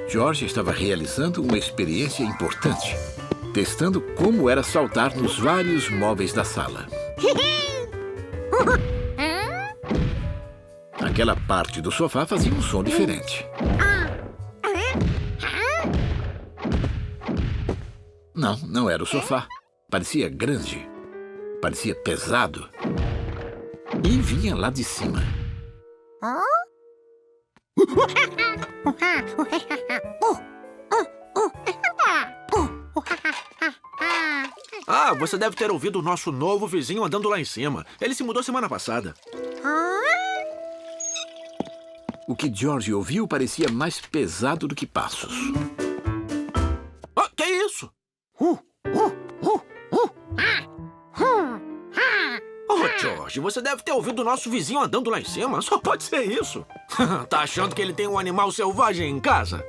George estava realizando uma experiência importante, testando como era saltar nos vários móveis da sala. Aquela parte do sofá fazia um som diferente. Não, não era o sofá. Parecia grande. Parecia pesado. E vinha lá de cima. Ah, você deve ter ouvido o nosso novo vizinho andando lá em cima. Ele se mudou semana passada. O que George ouviu parecia mais pesado do que passos. Ah, que isso? Oh, George, você deve ter ouvido o nosso vizinho andando lá em cima. Só pode ser isso. Tá achando que ele tem um animal selvagem em casa?